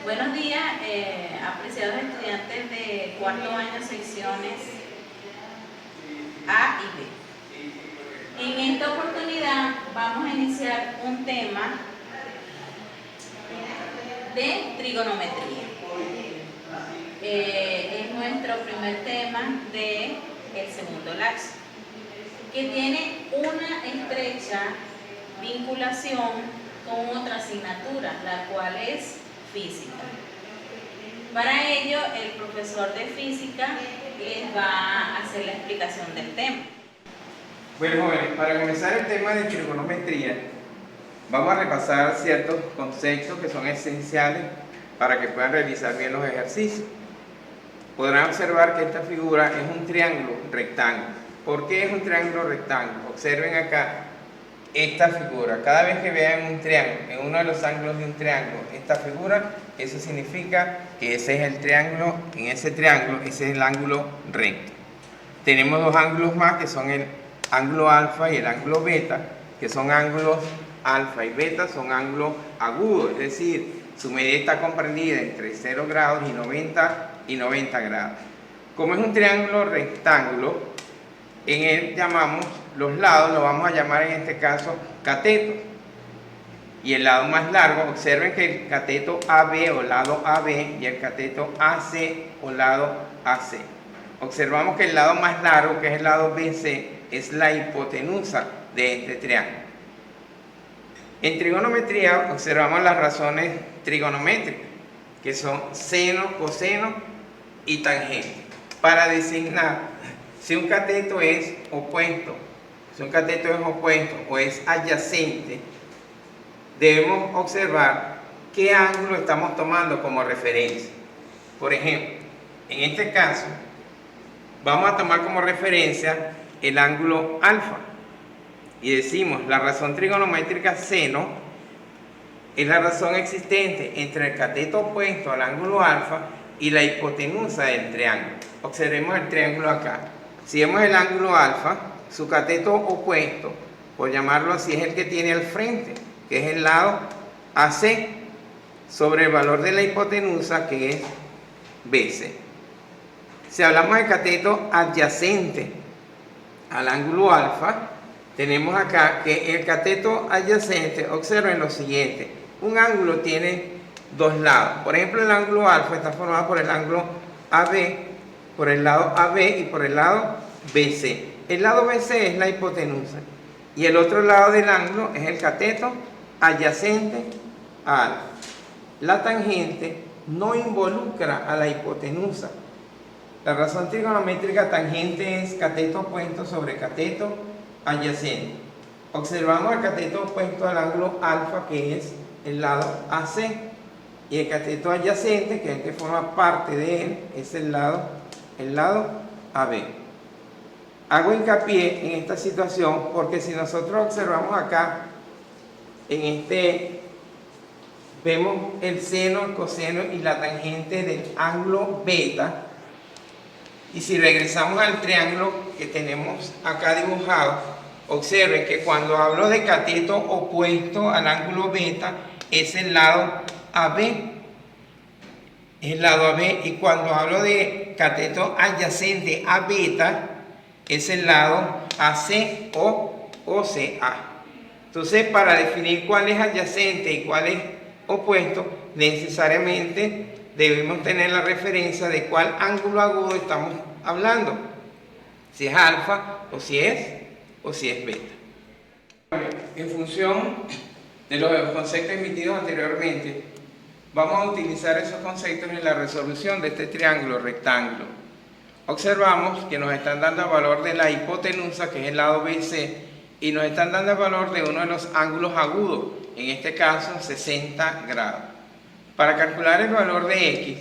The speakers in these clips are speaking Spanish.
Buenos días, apreciados estudiantes de cuarto año, secciones A y B. En esta oportunidad vamos a iniciar un tema de trigonometría. Es nuestro primer tema del segundo lapso, que tiene una estrecha vinculación con otra asignatura, la cual es física. Para ello, el profesor de física les va a hacer la explicación del tema. Bueno, jóvenes, para comenzar el tema de trigonometría, vamos a repasar ciertos conceptos que son esenciales para que puedan realizar bien los ejercicios. Podrán observar que esta figura es un triángulo rectángulo. ¿Por qué es un triángulo rectángulo? Observen acá esta figura. Cada vez que vean un triángulo, en uno de los ángulos de un triángulo, esta figura, eso significa que ese es el triángulo, en ese triángulo, ese es el ángulo recto. Tenemos dos ángulos más que son el ángulo alfa y el ángulo beta, que son ángulos alfa y beta, son ángulos agudos, es decir, su medida está comprendida entre 0 grados y 90 grados. Como es un triángulo rectángulo, en él llamamos los lados, lo vamos a llamar en este caso cateto. Y el lado más largo, observen que el cateto AB o lado AB y el cateto AC o lado AC. Observamos que el lado más largo, que es el lado BC, es la hipotenusa de este triángulo. En trigonometría observamos las razones trigonométricas, que son seno, coseno y tangente, para designar si un cateto es opuesto, o es adyacente. Debemos observar qué ángulo estamos tomando como referencia. Por ejemplo, en este caso, vamos a tomar como referencia el ángulo alfa y decimos la razón trigonométrica seno es la razón existente entre el cateto opuesto al ángulo alfa y la hipotenusa del triángulo. Observemos el triángulo acá. Si vemos el ángulo alfa, su cateto opuesto, por llamarlo así, es el que tiene al frente, que es el lado AC, sobre el valor de la hipotenusa, que es BC. Si hablamos de cateto adyacente al ángulo alfa, tenemos acá que el cateto adyacente, observen lo siguiente, un ángulo tiene dos lados. Por ejemplo, el ángulo alfa está formado por el ángulo AB, por el lado AB y por el lado BC. El lado BC es la hipotenusa y el otro lado del ángulo es el cateto adyacente a alfa. La tangente no involucra a la hipotenusa. La razón trigonométrica tangente es cateto opuesto sobre cateto adyacente. Observamos el cateto opuesto al ángulo alfa, que es el lado AC, y el cateto adyacente, que es el que forma parte de él, es el lado AB. Hago hincapié en esta situación porque si nosotros observamos acá, vemos el seno, el coseno y la tangente del ángulo beta. Y si regresamos al triángulo que tenemos acá dibujado, observen que cuando hablo de cateto opuesto al ángulo beta, es el lado AB. Es el lado AB. Y cuando hablo de cateto adyacente a beta, es el lado AC o OCA. Entonces, para definir cuál es adyacente y cuál es opuesto, necesariamente debemos tener la referencia de cuál ángulo agudo estamos hablando, si es alfa o si es beta. En función de los conceptos emitidos anteriormente, vamos a utilizar esos conceptos en la resolución de este triángulo rectángulo. Observamos que nos están dando el valor de la hipotenusa, que es el lado BC, y nos están dando el valor de uno de los ángulos agudos, en este caso 60 grados. Para calcular el valor de X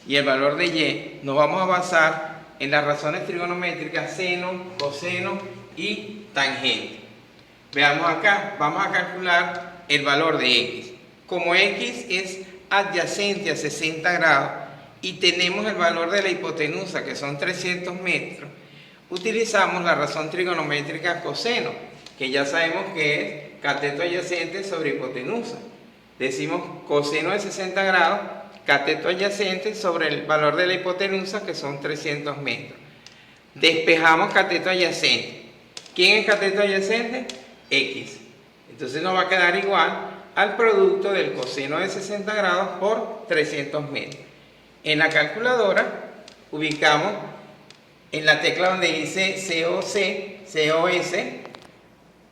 y el valor de Y, nos vamos a basar en las razones trigonométricas seno, coseno y tangente. Veamos acá, vamos a calcular el valor de X. Como X es adyacente a 60 grados y tenemos el valor de la hipotenusa, que son 300 metros, utilizamos la razón trigonométrica coseno, que ya sabemos que es cateto adyacente sobre hipotenusa. Decimos coseno de 60 grados, cateto adyacente sobre el valor de la hipotenusa, que son 300 metros. Despejamos cateto adyacente. ¿Quién es cateto adyacente? X. Entonces nos va a quedar igual al producto del coseno de 60 grados por 300 metros. En la calculadora ubicamos en la tecla donde dice COS,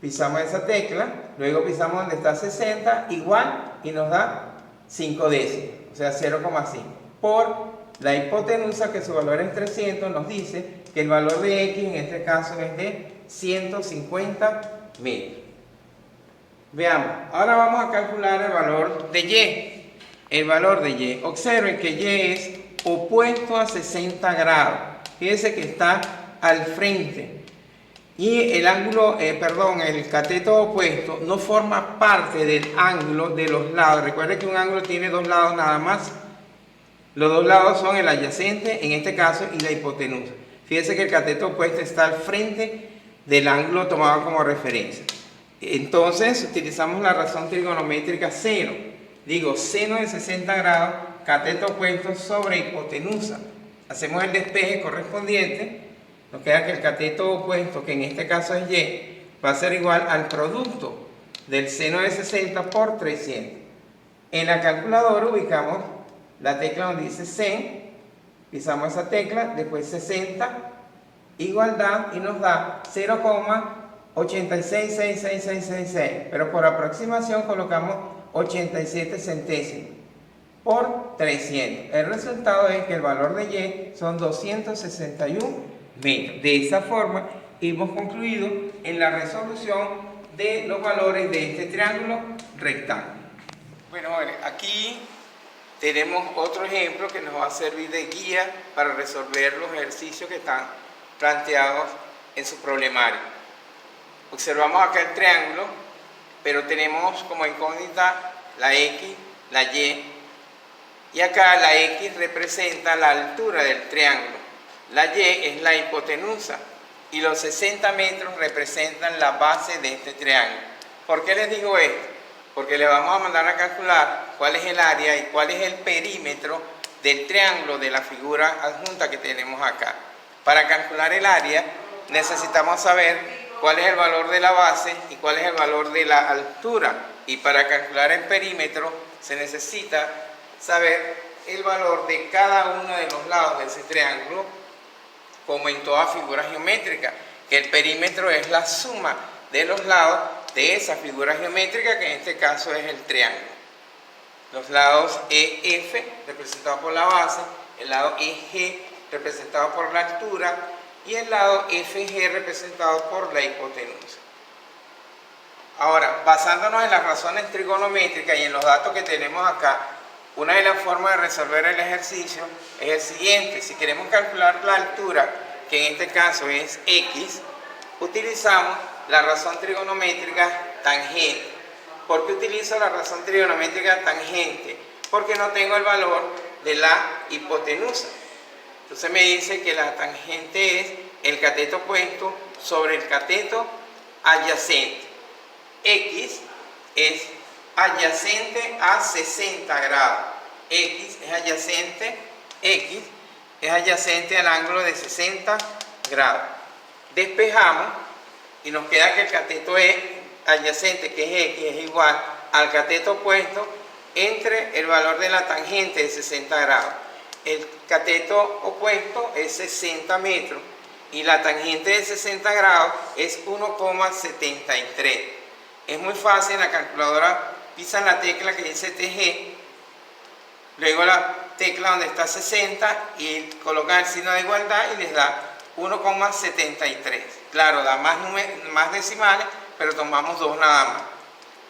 pisamos esa tecla, luego pisamos donde está 60, igual, y nos da 5 décimos, o sea 0,5. Por la hipotenusa, que su valor es 300, nos dice que el valor de X en este caso es de 150 metros. Veamos, ahora vamos a calcular el valor de Y. El valor de Y, observen que Y es opuesto a 60 grados. Fíjense que está al frente. Y el ángulo, el cateto opuesto no forma parte del ángulo de los lados. Recuerden que un ángulo tiene dos lados nada más. Los dos lados son el adyacente, en este caso, y la hipotenusa. Fíjense que el cateto opuesto está al frente del ángulo tomado como referencia. Entonces utilizamos la razón trigonométrica seno. Digo, seno de 60 grados, cateto opuesto sobre hipotenusa. Hacemos el despeje correspondiente. Nos queda que el cateto opuesto, que en este caso es Y, va a ser igual al producto del seno de 60 por 300. En la calculadora ubicamos la tecla donde dice sen, pisamos esa tecla, después 60, igualdad, y nos da 0,866666, pero por aproximación colocamos 87 centésimos por 300. El resultado es que el valor de Y son 261 metros. De esa forma hemos concluido en la resolución de los valores de este triángulo rectángulo. Bueno, aquí tenemos otro ejemplo que nos va a servir de guía para resolver los ejercicios que están planteados en su problemario. Observamos acá el triángulo, pero tenemos como incógnita la X, la Y, y acá la X representa la altura del triángulo, la Y es la hipotenusa y los 60 metros representan la base de este triángulo. ¿Por qué les digo esto? Porque le vamos a mandar a calcular cuál es el área y cuál es el perímetro del triángulo de la figura adjunta que tenemos acá. Para calcular el área necesitamos saber cuál es el valor de la base y cuál es el valor de la altura. Y para calcular el perímetro se necesita saber el valor de cada uno de los lados de ese triángulo, como en toda figura geométrica, que el perímetro es la suma de los lados de esa figura geométrica, que en este caso es el triángulo. Los lados EF, representados por la base, el lado EG, representado por la altura, y el lado FG, representado por la hipotenusa. Ahora, basándonos en las razones trigonométricas y en los datos que tenemos acá, una de las formas de resolver el ejercicio es el siguiente. Si queremos calcular la altura, que en este caso es X, utilizamos la razón trigonométrica tangente. ¿Por qué utilizo la razón trigonométrica tangente? Porque no tengo el valor de la hipotenusa. Entonces me dice que la tangente es el cateto opuesto sobre el cateto adyacente. X es adyacente a 60 grados. X es adyacente al ángulo de 60 grados. Despejamos y nos queda que el cateto adyacente, que es X, es igual al cateto opuesto entre el valor de la tangente de 60 grados. El cateto opuesto es 60 metros y la tangente de 60 grados es 1,73. Es muy fácil, en la calculadora pisan la tecla que dice TG, luego la tecla donde está 60 y colocan el signo de igualdad y les da 1,73. Claro, da más decimales, pero tomamos dos nada más.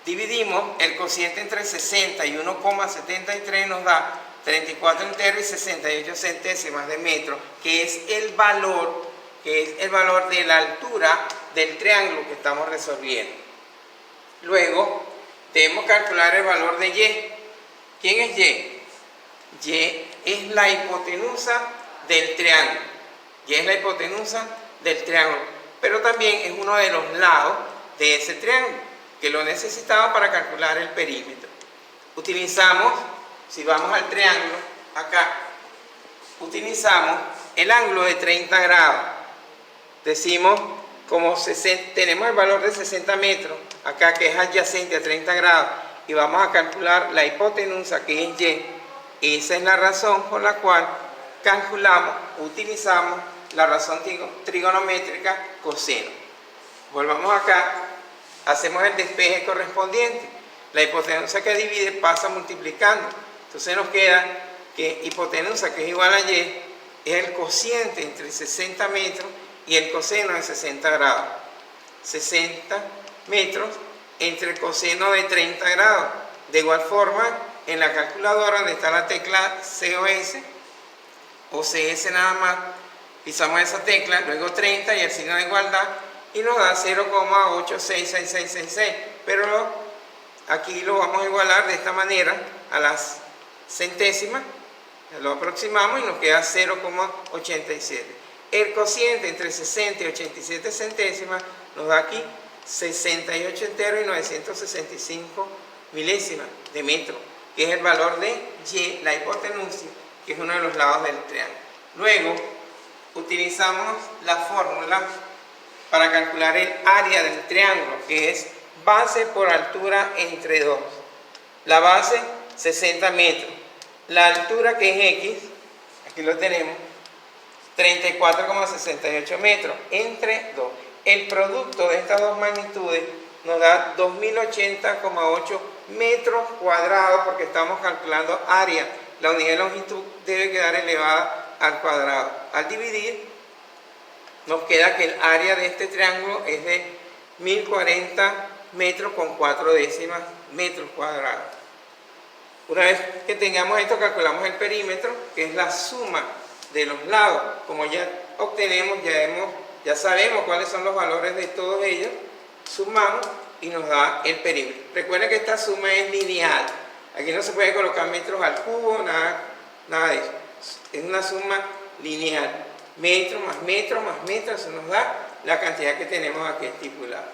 Dividimos el cociente entre 60 y 1,73, nos da 34 enteros y 68 centésimas de metro, que es el valor de la altura del triángulo que estamos resolviendo. Luego debemos calcular el valor de Y. ¿Quién es Y? Y es la hipotenusa del triángulo. Y es la hipotenusa del triángulo, pero también es uno de los lados de ese triángulo, que lo necesitaba para calcular el perímetro. utilizamos, si vamos al triángulo, acá, utilizamos el ángulo de 30 grados. Decimos, como tenemos el valor de 60 metros, acá que es adyacente a 30 grados, y vamos a calcular la hipotenusa que es Y. Esa es la razón por la cual calculamos, utilizamos la razón trigonométrica coseno. Volvamos acá, hacemos el despeje correspondiente. La hipotenusa que divide pasa multiplicando. Entonces nos queda que hipotenusa, que es igual a Y, es el cociente entre 60 metros y el coseno de 60 grados. 60 metros entre el coseno de 30 grados. De igual forma, en la calculadora donde está la tecla COS o CS nada más, pisamos esa tecla, luego 30 y el signo de igualdad, y nos da 0,866666. Pero aquí lo vamos a igualar de esta manera a las centésimas, lo aproximamos y nos queda 0,87. El cociente entre 60 y 87 centésimas nos da aquí 68 enteros y 965 milésimas de metro, que es el valor de Y, la hipotenusa, que es uno de los lados del triángulo. Luego, utilizamos la fórmula para calcular el área del triángulo, que es base por altura entre 2. La base, 60 metros. La altura, que es X, aquí lo tenemos, 34,68 metros entre 2. El producto de estas dos magnitudes nos da 2080,8 metros cuadrados, porque estamos calculando área. La unidad de longitud debe quedar elevada al cuadrado. Al dividir, nos queda que el área de este triángulo es de 1040 metros con 4 décimas metros cuadrados. Una vez que tengamos esto, calculamos el perímetro, que es la suma de los lados. Como ya obtenemos, ya sabemos cuáles son los valores de todos ellos, sumamos y nos da el perímetro. Recuerden que esta suma es lineal. Aquí no se puede colocar metros al cubo, nada de eso. Es una suma lineal. Metro más metro más metro, eso nos da la cantidad que tenemos aquí estipulada.